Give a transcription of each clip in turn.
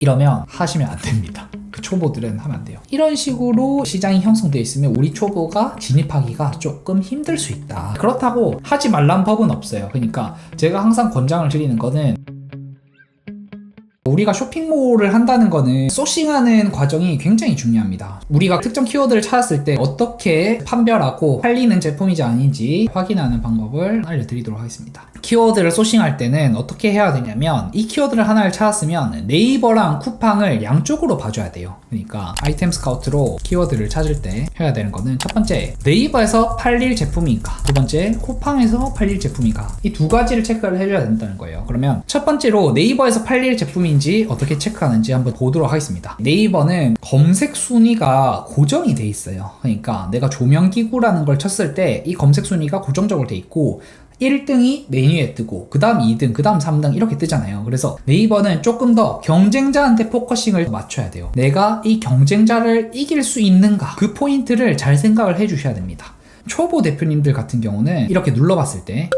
이러면 하시면 안 됩니다. 그 초보들은 하면 안 돼요. 이런 식으로 시장이 형성되어 있으면 우리 초보가 진입하기가 조금 힘들 수 있다. 그렇다고 하지 말란 법은 없어요. 그러니까 제가 항상 권장을 드리는 거는, 우리가 쇼핑몰을 한다는 거는 소싱하는 과정이 굉장히 중요합니다. 우리가 특정 키워드를 찾았을 때 어떻게 판별하고 팔리는 제품인지 아닌지 확인하는 방법을 알려드리도록 하겠습니다. 키워드를 소싱할 때는 어떻게 해야 되냐면, 이 키워드를 하나를 찾았으면 네이버랑 쿠팡을 양쪽으로 봐줘야 돼요. 그러니까 아이템 스카우트로 키워드를 찾을 때 해야 되는 거는, 첫 번째, 네이버에서 팔릴 제품인가, 두 번째, 쿠팡에서 팔릴 제품인가, 이 두 가지를 체크를 해줘야 된다는 거예요. 그러면 첫 번째로 네이버에서 팔릴 제품인지 어떻게 체크하는지 한번 보도록 하겠습니다. 네이버는 검색 순위가 고정이 돼 있어요. 그러니까 내가 조명기구라는 걸 쳤을 때 이 검색 순위가 고정적으로 돼 있고, 1등이 메뉴에 뜨고 그 다음 2등, 그 다음 3등 이렇게 뜨잖아요. 그래서 네이버는 조금 더 경쟁자한테 포커싱을 맞춰야 돼요. 내가 이 경쟁자를 이길 수 있는가, 그 포인트를 잘 생각을 해주셔야 됩니다. 초보 대표님들 같은 경우는 이렇게 눌러봤을 때,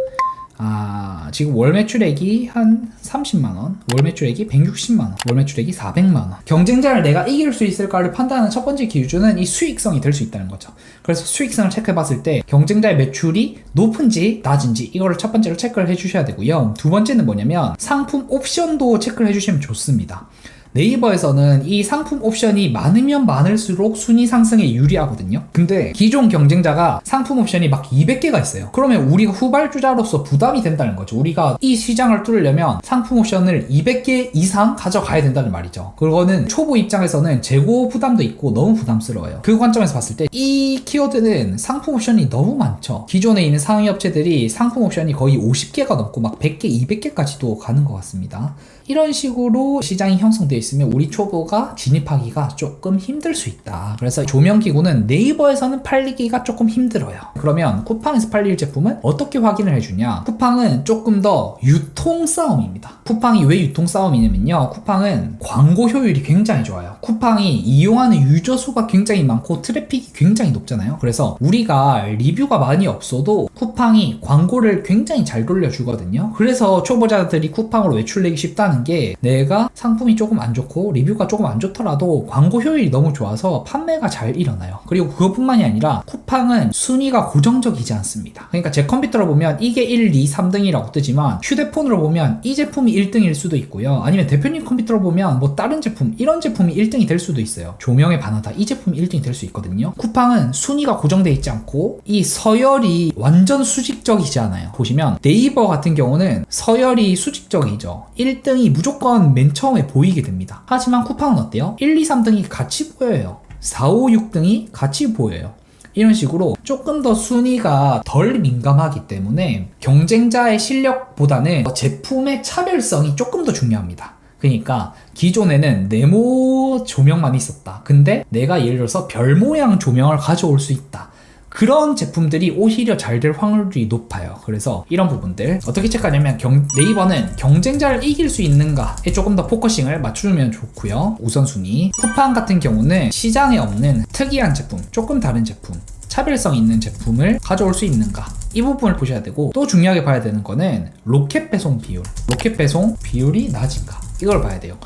지금 월 매출액이 한 30만원, 월 매출액이 160만원, 월 매출액이 400만원. 경쟁자를 내가 이길 수 있을까를 판단하는 첫 번째 기준은 이 수익성이 될 수 있다는 거죠. 그래서 수익성을 체크해봤을 때 경쟁자의 매출이 높은지 낮은지, 이거를 첫 번째로 체크를 해주셔야 되고요. 두 번째는 뭐냐면, 상품 옵션도 체크를 해주시면 좋습니다. 네이버에서는 이 상품 옵션이 많으면 많을수록 순위 상승에 유리하거든요. 근데 기존 경쟁자가 상품 옵션이 막 200개가 있어요. 그러면 우리가 후발주자로서 부담이 된다는 거죠. 우리가 이 시장을 뚫으려면 상품 옵션을 200개 이상 가져가야 된다는 말이죠. 그거는 초보 입장에서는 재고 부담도 있고 너무 부담스러워요. 그 관점에서 봤을 때 이 키워드는 상품 옵션이 너무 많죠. 기존에 있는 상위 업체들이 상품 옵션이 거의 50개가 넘고 막 100개, 200개까지도 가는 것 같습니다. 이런 식으로 시장이 형성되어 있으면 우리 초보가 진입하기가 조금 힘들 수 있다. 그래서 조명기구는 네이버에서는 팔리기가 조금 힘들어요. 그러면 쿠팡에서 팔릴 제품은 어떻게 확인을 해주냐? 쿠팡은 조금 더 유통 싸움입니다. 쿠팡이 왜 유통 싸움이냐면요, 쿠팡은 광고 효율이 굉장히 좋아요. 쿠팡이 이용하는 유저 수가 굉장히 많고 트래픽이 굉장히 높잖아요. 그래서 우리가 리뷰가 많이 없어도 쿠팡이 광고를 굉장히 잘 돌려주거든요. 그래서 초보자들이 쿠팡으로 매출내기 쉽다는 게, 내가 상품이 조금 안 좋고 리뷰가 조금 안 좋더라도 광고 효율이 너무 좋아서 판매가 잘 일어나요. 그리고 그것뿐만이 아니라 쿠팡은 순위가 고정적이지 않습니다. 그러니까 제 컴퓨터로 보면 이게 1, 2, 3등이라고 뜨지만, 휴대폰으로 보면 이 제품이 1등일 수도 있고요. 아니면 대표님 컴퓨터로 보면 뭐 다른 제품, 이런 제품이 1등이 될 수도 있어요. 조명에 반하다, 이 제품이 1등이 될 수 있거든요. 쿠팡은 순위가 고정되어 있지 않고 이 서열이 완전 수직적이지 않아요. 보시면 네이버 같은 경우는 서열이 수직적이죠. 1등이 무조건 맨 처음에 보이게 됩니다. 하지만 쿠팡은 어때요? 1, 2, 3등이 같이 보여요. 4, 5, 6등이 같이 보여요. 이런 식으로 조금 더 순위가 덜 민감하기 때문에 경쟁자의 실력보다는 제품의 차별성이 조금 더 중요합니다. 그러니까 기존에는 네모 조명만 있었다. 근데 내가 예를 들어서 별 모양 조명을 가져올 수 있다. 그런 제품들이 오히려 잘 될 확률이 높아요. 그래서 이런 부분들 어떻게 체크하냐면, 네이버는 경쟁자를 이길 수 있는가에 조금 더 포커싱을 맞추면 좋고요. 우선순위. 쿠팡 같은 경우는 시장에 없는 특이한 제품, 조금 다른 제품, 차별성 있는 제품을 가져올 수 있는가, 이 부분을 보셔야 되고, 또 중요하게 봐야 되는 거는 로켓 배송 비율. 로켓 배송 비율이 낮은가, 이걸 봐야 돼요.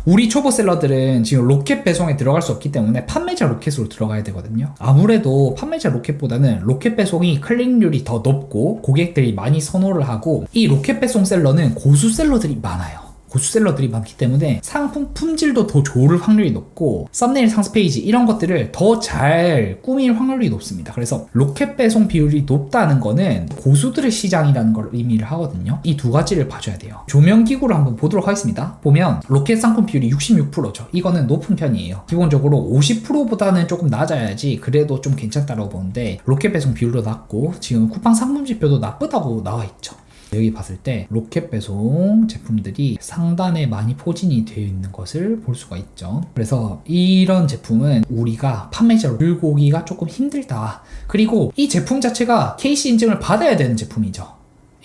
우리 초보 셀러들은 지금 로켓 배송에 들어갈 수 없기 때문에 판매자 로켓으로 들어가야 되거든요. 아무래도 판매자 로켓보다는 로켓 배송이 클릭률이 더 높고 고객들이 많이 선호를 하고, 이 로켓 배송 셀러는 고수 셀러들이 많아요. 고수 셀러들이 많기 때문에 상품 품질도 더 좋을 확률이 높고, 썸네일 상세 페이지 이런 것들을 더 잘 꾸밀 확률이 높습니다. 그래서 로켓 배송 비율이 높다는 거는 고수들의 시장이라는 걸 의미를 하거든요. 이 두 가지를 봐줘야 돼요. 조명기구를 한번 보도록 하겠습니다. 보면 로켓 상품 비율이 66%죠. 이거는 높은 편이에요. 기본적으로 50%보다는 조금 낮아야지 그래도 좀 괜찮다고 보는데, 로켓 배송 비율도 낮고 지금 쿠팡 상품 지표도 나쁘다고 나와 있죠. 여기 봤을 때 로켓 배송 제품들이 상단에 많이 포진이 되어 있는 것을 볼 수가 있죠. 그래서 이런 제품은 우리가 판매자로 들고 오기가 조금 힘들다. 그리고 이 제품 자체가 KC 인증을 받아야 되는 제품이죠.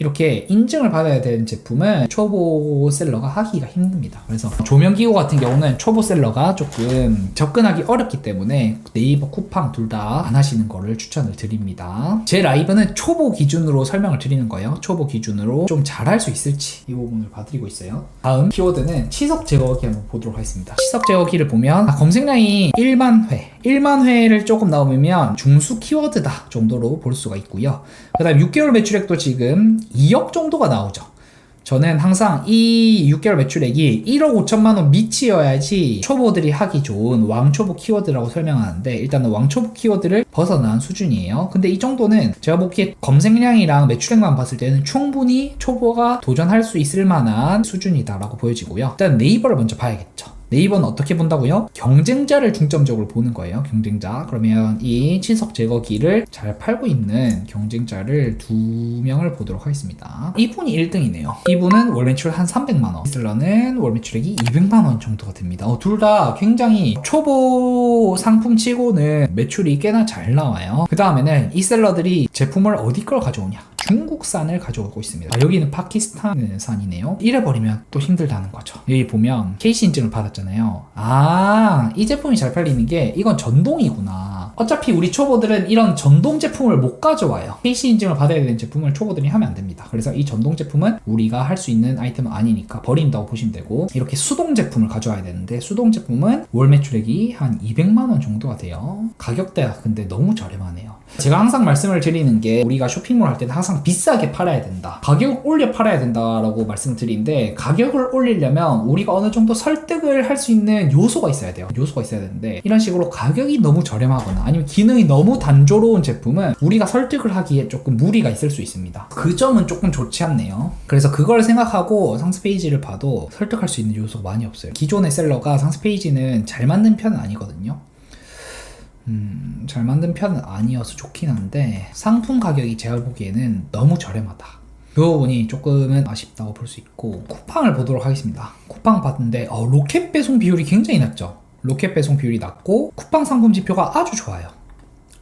이렇게 인증을 받아야 되는 제품은 초보 셀러가 하기가 힘듭니다. 그래서 조명기구 같은 경우는 초보 셀러가 조금 접근하기 어렵기 때문에 네이버, 쿠팡 둘 다 안 하시는 거를 추천을 드립니다. 제 라이브는 초보 기준으로 설명을 드리는 거예요. 초보 기준으로 좀 잘할 수 있을지 이 부분을 봐드리고 있어요. 다음 키워드는 치석 제거기 한번 보도록 하겠습니다. 치석 제거기를 보면 검색량이 1만 회를 조금 넘으면 중수 키워드다 정도로 볼 수가 있고요. 그 다음 6개월 매출액도 지금 2억 정도가 나오죠. 저는 항상 이 6개월 매출액이 1억 5천만 원 밑이어야지 초보들이 하기 좋은 왕초보 키워드라고 설명하는데, 일단은 왕초보 키워드를 벗어난 수준이에요. 근데 이 정도는 제가 보기에 검색량이랑 매출액만 봤을 때는 충분히 초보가 도전할 수 있을 만한 수준이다라고 보여지고요. 일단 네이버를 먼저 봐야겠죠. 네이버는 어떻게 본다고요? 경쟁자를 중점적으로 보는 거예요. 경쟁자. 그러면 이 치석 제거기를 잘 팔고 있는 경쟁자를 2명을 보도록 하겠습니다. 이분이 1등이네요. 이분은 월 매출 한 300만원, 이 셀러는 월 매출액이 200만원 정도가 됩니다. 둘 다 굉장히 초보 상품 치고는 매출이 꽤나 잘 나와요. 그 다음에는 이 셀러들이 제품을 어디 걸 가져오냐? 중국산을 가져오고 있습니다. 여기는 파키스탄산이네요. 이래버리면 또 힘들다는 거죠. 여기 보면 KC 인증을 받았잖아요. 이 제품이 잘 팔리는 게 이건 전동이구나. 어차피 우리 초보들은 이런 전동 제품을 못 가져와요. KC 인증을 받아야 되는 제품을 초보들이 하면 안 됩니다. 그래서 이 전동 제품은 우리가 할 수 있는 아이템은 아니니까 버린다고 보시면 되고, 이렇게 수동 제품을 가져와야 되는데 수동 제품은 월 매출액이 한 200만원 정도가 돼요. 가격대가 근데 너무 저렴하네요. 제가 항상 말씀을 드리는 게, 우리가 쇼핑몰 할 때는 항상 비싸게 팔아야 된다, 가격을 올려 팔아야 된다라고 말씀을 드리는데, 가격을 올리려면 우리가 어느 정도 설득을 할 수 있는 요소가 있어야 돼요. 요소가 있어야 되는데, 이런 식으로 가격이 너무 저렴하거나 아니면 기능이 너무 단조로운 제품은 우리가 설득을 하기에 조금 무리가 있을 수 있습니다. 그 점은 조금 좋지 않네요. 그래서 그걸 생각하고 상세 페이지를 봐도 설득할 수 있는 요소가 많이 없어요. 기존의 셀러가 상세 페이지는 잘 만든 편은 아니거든요. 잘 만든 편은 아니어서 좋긴 한데, 상품 가격이 제가 보기에는 너무 저렴하다, 그 부분이 조금은 아쉽다고 볼 수 있고, 쿠팡을 보도록 하겠습니다. 쿠팡 봤는데 로켓 배송 비율이 굉장히 낮죠. 로켓 배송 비율이 낮고 쿠팡 상품 지표가 아주 좋아요.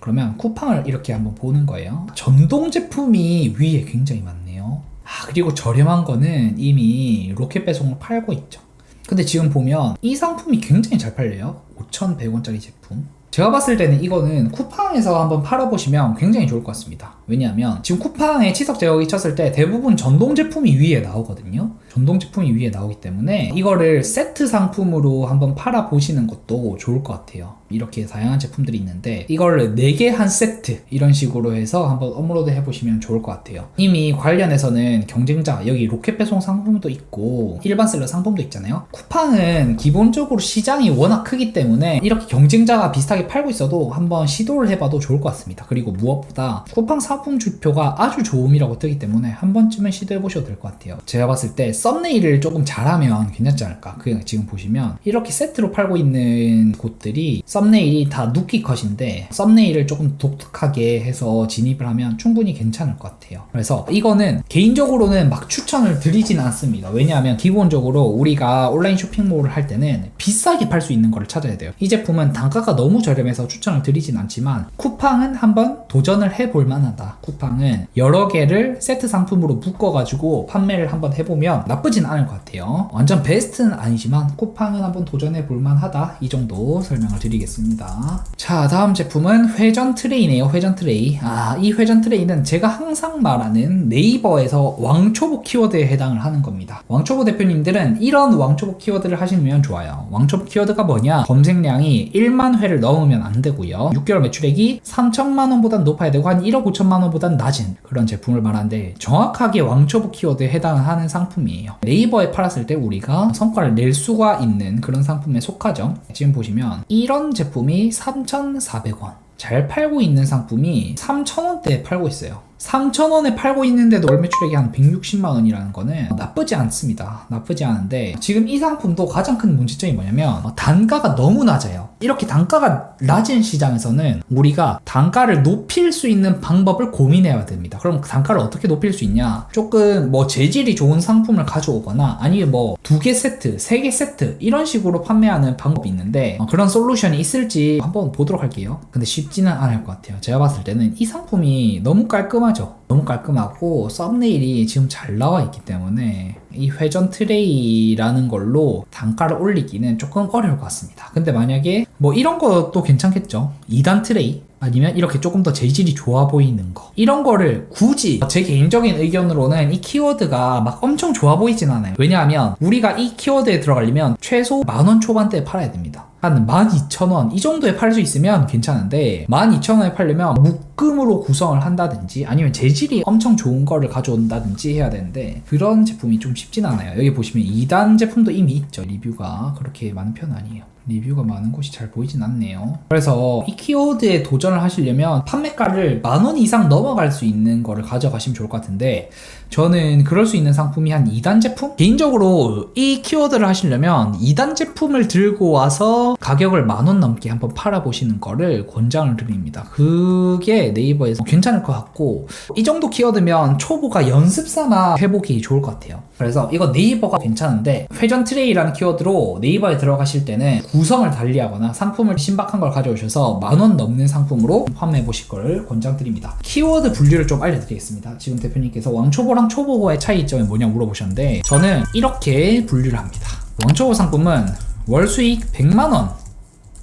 그러면 쿠팡을 이렇게 한번 보는 거예요. 전동 제품이 위에 굉장히 많네요. 그리고 저렴한 거는 이미 로켓 배송을 팔고 있죠. 근데 지금 보면 이 상품이 굉장히 잘 팔려요. 5,100원짜리 제품. 제가 봤을 때는 이거는 쿠팡에서 한번 팔아보시면 굉장히 좋을 것 같습니다. 왜냐하면 지금 쿠팡에 치석 제거기 쳤을 때 대부분 전동 제품이 위에 나오거든요. 전동 제품이 위에 나오기 때문에 이거를 세트 상품으로 한번 팔아보시는 것도 좋을 것 같아요. 이렇게 다양한 제품들이 있는데 이걸 4개 한 세트 이런 식으로 해서 한번 업로드 해보시면 좋을 것 같아요. 이미 관련해서는 경쟁자, 여기 로켓 배송 상품도 있고 일반 셀러 상품도 있잖아요. 쿠팡은 기본적으로 시장이 워낙 크기 때문에 이렇게 경쟁자가 비슷하게 팔고 있어도 한번 시도를 해봐도 좋을 것 같습니다. 그리고 무엇보다 쿠팡 상품 지표가 아주 좋음이라고 뜨기 때문에 한 번쯤은 시도해보셔도 될 것 같아요. 제가 봤을 때 썸네일을 조금 잘하면 괜찮지 않을까. 그냥 지금 보시면 이렇게 세트로 팔고 있는 곳들이 썸네일이 다 누키 컷인데 썸네일을 조금 독특하게 해서 진입을 하면 충분히 괜찮을 것 같아요. 그래서 이거는 개인적으로는 막 추천을 드리진 않습니다. 왜냐하면 기본적으로 우리가 온라인 쇼핑몰을 할 때는 비싸게 팔 수 있는 거를 찾아야 돼요. 이 제품은 단가가 너무 저렴해서 추천을 드리진 않지만 쿠팡은 한번 도전을 해볼 만하다. 쿠팡은 여러 개를 세트 상품으로 묶어가지고 판매를 한번 해보면 나쁘진 않을 것 같아요. 완전 베스트는 아니지만 쿠팡은 한번 도전해 볼 만하다, 이 정도 설명을 드리겠습니다. 자, 다음 제품은 회전 트레이네요. 회전 트레이. 이 회전 트레이는 제가 항상 말하는 네이버에서 왕초보 키워드에 해당을 하는 겁니다. 왕초보 대표님들은 이런 왕초보 키워드를 하시면 좋아요. 왕초보 키워드가 뭐냐? 검색량이 1만 회를 넘으면 안 되고요. 6개월 매출액이 3천만 원보단 높아야 되고 한 1억 5천만 원보단 낮은 그런 제품을 말하는데, 정확하게 왕초보 키워드에 해당하는 상품이에요. 네이버에 팔았을 때 우리가 성과를 낼 수가 있는 그런 상품에 속하죠. 지금 보시면 이런 제품이 3,400원, 잘 팔고 있는 상품이 3,000원대에 팔고 있어요. 3,000원에 팔고 있는데도 월 매출액이 한 160만원이라는 거는 나쁘지 않습니다. 나쁘지 않은데 지금 이 상품도 가장 큰 문제점이 뭐냐면 단가가 너무 낮아요. 이렇게 단가가 낮은 시장에서는 우리가 단가를 높일 수 있는 방법을 고민해야 됩니다. 그럼 단가를 어떻게 높일 수 있냐? 조금 재질이 좋은 상품을 가져오거나 아니면 2개 세트, 3개 세트 이런 식으로 판매하는 방법이 있는데 그런 솔루션이 있을지 한번 보도록 할게요. 근데 쉽지는 않을 것 같아요. 제가 봤을 때는 이 상품이 너무 깔끔한 깔끔하죠. 너무 깔끔하고 썸네일이 지금 잘 나와 있기 때문에 이 회전 트레이라는 걸로 단가를 올리기는 조금 어려울 것 같습니다. 근데 만약에 뭐 이런 것도 괜찮겠죠. 2단 트레이 아니면 이렇게 조금 더 재질이 좋아 보이는 거, 이런 거를 굳이 제 개인적인 의견으로는 이 키워드가 막 엄청 좋아 보이진 않아요. 왜냐하면 우리가 이 키워드에 들어가려면 최소 10,000원 초반대에 팔아야 됩니다. 한 12,000원 이 정도에 팔 수 있으면 괜찮은데 12,000원에 팔려면 묶음으로 구성을 한다든지 아니면 재질이 엄청 좋은 거를 가져온다든지 해야 되는데 그런 제품이 좀 쉽진 않아요. 여기 보시면 2단 제품도 이미 있죠. 리뷰가 그렇게 많은 편은 아니에요. 리뷰가 많은 곳이 잘 보이진 않네요. 그래서 이 키워드에 도전을 하시려면 판매가를 10,000원 이상 넘어갈 수 있는 거를 가져가시면 좋을 것 같은데 저는 그럴 수 있는 상품이 한 2단 제품? 개인적으로 이 키워드를 하시려면 2단 제품을 들고 와서 가격을 10,000원 넘게 한번 팔아보시는 거를 권장을 드립니다. 그게 네이버에서 괜찮을 것 같고 이 정도 키워드면 초보가 연습 삼아 해보기 좋을 것 같아요. 그래서 이거 네이버가 괜찮은데 회전 트레이라는 키워드로 네이버에 들어가실 때는 구성을 달리하거나 상품을 신박한 걸 가져오셔서 10,000원 넘는 상품으로 판매해 보실 거를 권장드립니다. 키워드 분류를 좀 알려드리겠습니다. 지금 대표님께서 왕초보랑 초보의 차이점이 뭐냐 물어보셨는데 저는 이렇게 분류를 합니다. 왕초보 상품은 월 수익 100만원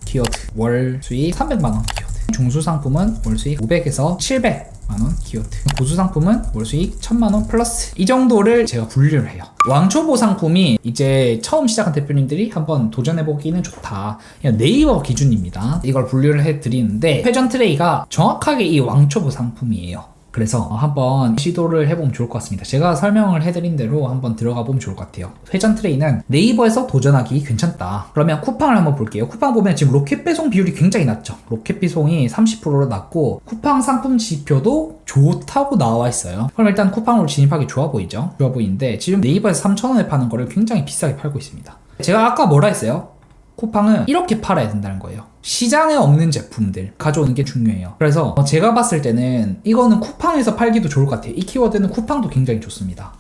키워드, 월 수익 300만원 키워드, 중수 상품은 월 수익 500에서 700만원 키워드, 고수 상품은 월 수익 1000만원 플러스, 이 정도를 제가 분류를 해요. 왕초보 상품이 이제 처음 시작한 대표님들이 한번 도전해보기는 좋다. 그냥 네이버 기준입니다. 이걸 분류를 해드리는데 회전 트레이가 정확하게 이 왕초보 상품이에요. 그래서 한번 시도를 해보면 좋을 것 같습니다. 제가 설명을 해드린 대로 한번 들어가 보면 좋을 것 같아요. 회전 트레이는 네이버에서 도전하기 괜찮다. 그러면 쿠팡을 한번 볼게요. 쿠팡 보면 지금 로켓 배송 비율이 굉장히 낮죠. 로켓 배송이 30%로 낮고 쿠팡 상품 지표도 좋다고 나와 있어요. 그럼 일단 쿠팡으로 진입하기 좋아 보이죠? 좋아 보이는데 지금 네이버에서 3,000원에 파는 거를 굉장히 비싸게 팔고 있습니다. 제가 아까 뭐라 했어요? 쿠팡은 이렇게 팔아야 된다는 거예요. 시장에 없는 제품들 가져오는 게 중요해요. 그래서 제가 봤을 때는 이거는 쿠팡에서 팔기도 좋을 것 같아요. 이 키워드는 쿠팡도 굉장히 좋습니다.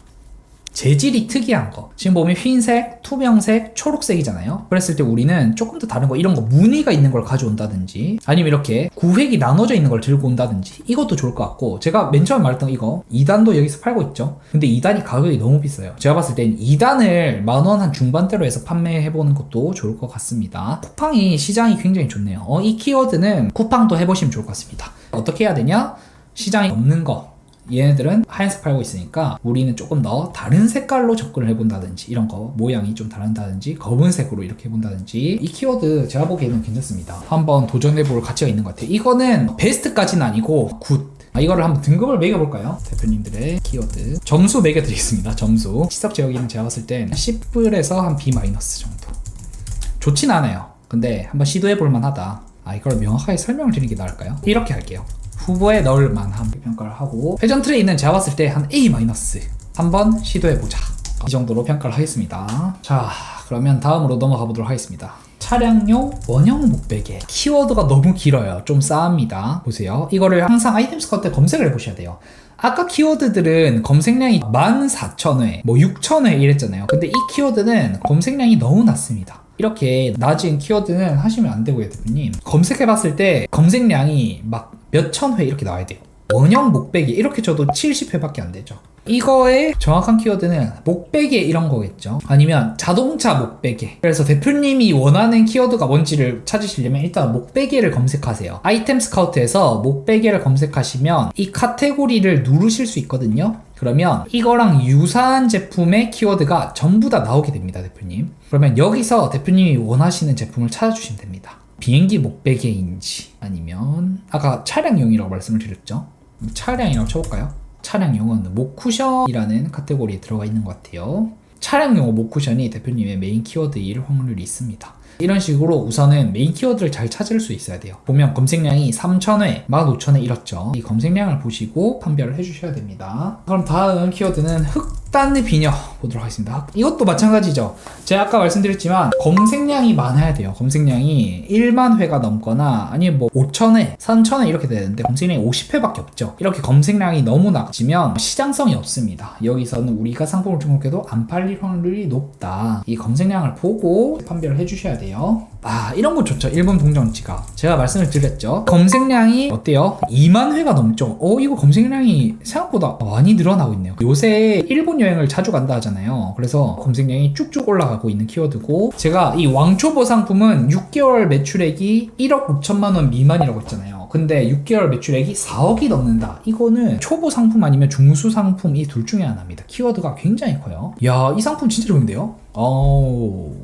재질이 특이한 거, 지금 보면 흰색, 투명색, 초록색이잖아요. 그랬을 때 우리는 조금 더 다른 거, 이런 거 무늬가 있는 걸 가져온다든지 아니면 이렇게 구획이 나눠져 있는 걸 들고 온다든지 이것도 좋을 것 같고, 제가 맨 처음에 말했던 이거 2단도 여기서 팔고 있죠. 근데 2단이 가격이 너무 비싸요. 제가 봤을 땐 2단을 10,000원 한 중반대로 해서 판매해보는 것도 좋을 것 같습니다. 쿠팡이 시장이 굉장히 좋네요. 이 키워드는 쿠팡도 해보시면 좋을 것 같습니다. 어떻게 해야 되냐? 시장이 없는 거, 얘네들은 하얀색 팔고 있으니까 우리는 조금 더 다른 색깔로 접근을 해본다든지, 이런 거 모양이 좀 다른다든지 검은색으로 이렇게 해본다든지, 이 키워드 제가 보기에는 괜찮습니다. 한번 도전해볼 가치가 있는 것 같아요. 이거는 베스트까지는 아니고 굿. 이거를 한번 등급을 매겨볼까요? 대표님들의 키워드 점수 매겨드리겠습니다. 점수 시석 제어기는 제가 봤을 땐 C에서 한 B- 정도. 좋진 않아요. 근데 한번 시도해볼 만하다. 이걸 명확하게 설명을 드리는 게 나을까요? 이렇게 할게요. 후보에 넣을 만한 평가를 하고, 회전 트레이는 제가 봤을 때 한 A-, 한번 시도해보자, 이 정도로 평가를 하겠습니다. 자, 그러면 다음으로 넘어가 보도록 하겠습니다. 차량용 원형 목베개, 키워드가 너무 길어요. 좀 싸합니다. 보세요. 이거를 항상 아이템 스카우트 때 검색을 해보셔야 돼요. 아까 키워드들은 검색량이 14,000회, 6,000회 이랬잖아요. 근데 이 키워드는 검색량이 너무 낮습니다. 이렇게 낮은 키워드는 하시면 안 되고요, 대표님. 검색해봤을 때 검색량이 막 몇천 회 이렇게 나와야 돼요. 원형 목베개 이렇게 쳐도 70회밖에 안 되죠. 이거의 정확한 키워드는 목베개 이런 거겠죠. 아니면 자동차 목베개. 그래서 대표님이 원하는 키워드가 뭔지를 찾으시려면 일단 목베개를 검색하세요. 아이템 스카우트에서 목베개를 검색하시면 이 카테고리를 누르실 수 있거든요. 그러면 이거랑 유사한 제품의 키워드가 전부 다 나오게 됩니다, 대표님. 그러면 여기서 대표님이 원하시는 제품을 찾아주시면 됩니다. 비행기 목베개인지 아니면 아까 차량용이라고 말씀을 드렸죠. 차량이라고 쳐볼까요? 차량용은 목쿠션이라는 카테고리에 들어가 있는 것 같아요. 차량용 목쿠션이 대표님의 메인 키워드일 확률이 있습니다. 이런 식으로 우선은 메인 키워드를 잘 찾을 수 있어야 돼요. 보면 검색량이 3,000회, 15,000회 이렇죠. 이 검색량을 보시고 판별을 해주셔야 됩니다. 그럼 다음 키워드는 흑 흑단의 비녀 보도록 하겠습니다. 이것도 마찬가지죠. 제가 아까 말씀드렸지만 검색량이 많아야 돼요. 검색량이 1만 회가 넘거나 아니면 뭐 5,000회, 3,000회 이렇게 되는데 검색량이 50회밖에 없죠. 이렇게 검색량이 너무 낮으면 시장성이 없습니다. 여기서는 우리가 상품을 등록해도 안 팔릴 확률이 높다. 이 검색량을 보고 판별을 해주셔야 돼요. 이런 거 좋죠. 일본 동정지가. 제가 말씀을 드렸죠. 검색량이 어때요? 2만 회가 넘죠. 이거 검색량이 생각보다 많이 늘어나고 있네요. 요새 일본 여행을 자주 간다 하잖아요. 그래서 검색량이 쭉쭉 올라가고 있는 키워드고, 제가 이 왕초보 상품은 6개월 매출액이 1억 6천만 원 미만이라고 했잖아요. 근데 6개월 매출액이 4억이 넘는다. 이거는 초보 상품 아니면 중수 상품 이 둘 중에 하나입니다. 키워드가 굉장히 커요. 야, 이 상품 진짜 좋은데요?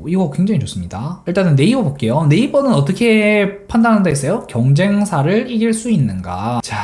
이거 굉장히 좋습니다. 일단은 네이버 볼게요. 네이버는 어떻게 판단한다 했어요? 경쟁사를 이길 수 있는가. 자,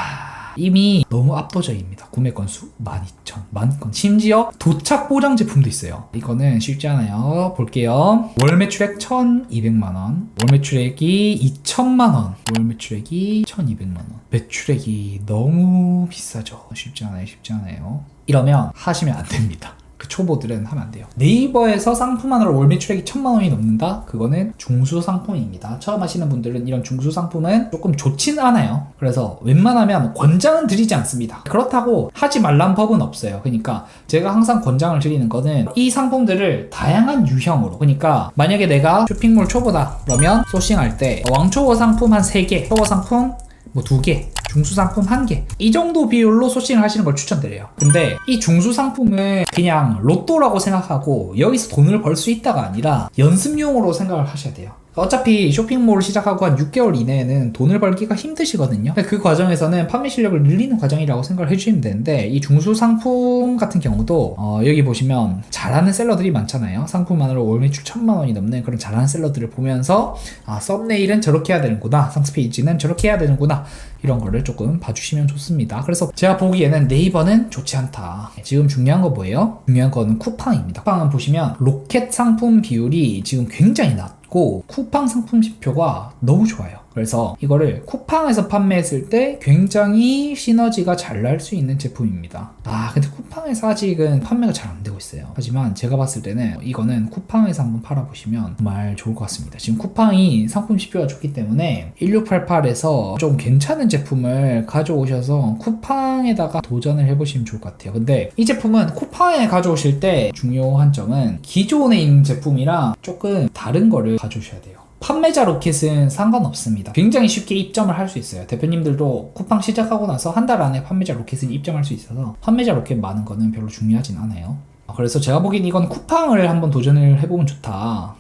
이미 너무 압도적입니다. 구매 건수 12,000, 만건. 심지어 도착 보장 제품도 있어요. 이거는 쉽지 않아요. 볼게요. 월 매출액 1,200만원, 월 매출액이 2,000만원, 월 매출액이 1,200만원. 매출액이 너무 비싸죠. 쉽지 않아요. 이러면 하시면 안 됩니다. 그 초보들은 하면 안 돼요. 네이버에서 상품 하나로 월 매출액이 1,000만 원이 넘는다? 그거는 중수 상품입니다. 처음 하시는 분들은 이런 중수 상품은 조금 좋진 않아요. 그래서 웬만하면 권장은 드리지 않습니다. 그렇다고 하지 말란 법은 없어요. 그러니까 제가 항상 권장을 드리는 거는 이 상품들을 다양한 유형으로, 그러니까 만약에 내가 쇼핑몰 초보다 그러면 소싱할 때 왕초보 상품 한 3개, 초보 상품 뭐 2개, 중수 상품 1개, 이 정도 비율로 소싱을 하시는 걸 추천드려요. 근데 이 중수 상품은 그냥 로또라고 생각하고 여기서 돈을 벌 수 있다가 아니라 연습용으로 생각을 하셔야 돼요. 어차피 쇼핑몰을 시작하고 한 6개월 이내에는 돈을 벌기가 힘드시거든요. 그 과정에서는 판매 실력을 늘리는 과정이라고 생각을 해주시면 되는데, 이 중수 상품 같은 경우도 여기 보시면 잘하는 셀러들이 많잖아요. 상품만으로 월 매출 1,000만 원이 넘는 그런 잘하는 셀러들을 보면서 썸네일은 저렇게 해야 되는구나, 상세 페이지는 저렇게 해야 되는구나, 이런 거를 조금 봐주시면 좋습니다. 그래서 제가 보기에는 네이버는 좋지 않다. 지금 중요한 거 뭐예요? 중요한 거는 쿠팡입니다. 쿠팡은 보시면 로켓 상품 비율이 지금 굉장히 낮고 쿠팡 상품 지표가 너무 좋아요. 그래서 이거를 쿠팡에서 판매했을 때 굉장히 시너지가 잘 날 수 있는 제품입니다. 근데 쿠팡에서 아직은 판매가 잘 안 되고 있어요. 하지만 제가 봤을 때는 이거는 쿠팡에서 한번 팔아보시면 정말 좋을 것 같습니다. 지금 쿠팡이 상품 지표가 좋기 때문에 1688에서 좀 괜찮은 제품을 가져오셔서 쿠팡에다가 도전을 해보시면 좋을 것 같아요. 근데 이 제품은 쿠팡에 가져오실 때 중요한 점은 기존에 있는 제품이랑 조금 다른 거를 가져오셔야 돼요. 판매자 로켓은 상관없습니다. 굉장히 쉽게 입점을 할 수 있어요. 대표님들도 쿠팡 시작하고 나서 한 달 안에 판매자 로켓을 입점할 수 있어서 판매자 로켓 많은 거는 별로 중요하진 않아요. 그래서 제가 보기엔 이건 쿠팡을 한번 도전을 해보면 좋다.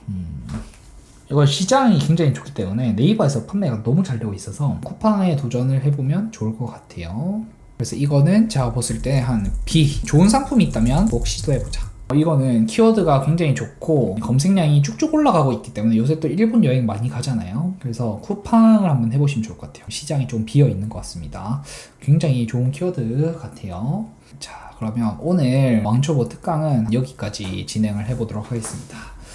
이거 시장이 굉장히 좋기 때문에 네이버에서 판매가 너무 잘 되고 있어서 쿠팡에 도전을 해보면 좋을 것 같아요. 그래서 이거는 제가 봤을 때 한 B, 좋은 상품이 있다면 꼭 시도해보자. 이거는 키워드가 굉장히 좋고 검색량이 쭉쭉 올라가고 있기 때문에 요새 또 일본 여행 많이 가잖아요. 그래서 쿠팡을 한번 해보시면 좋을 것 같아요. 시장이 좀 비어있는 것 같습니다. 굉장히 좋은 키워드 같아요. 자, 그러면 오늘 왕초보 특강은 여기까지 진행을 해보도록 하겠습니다.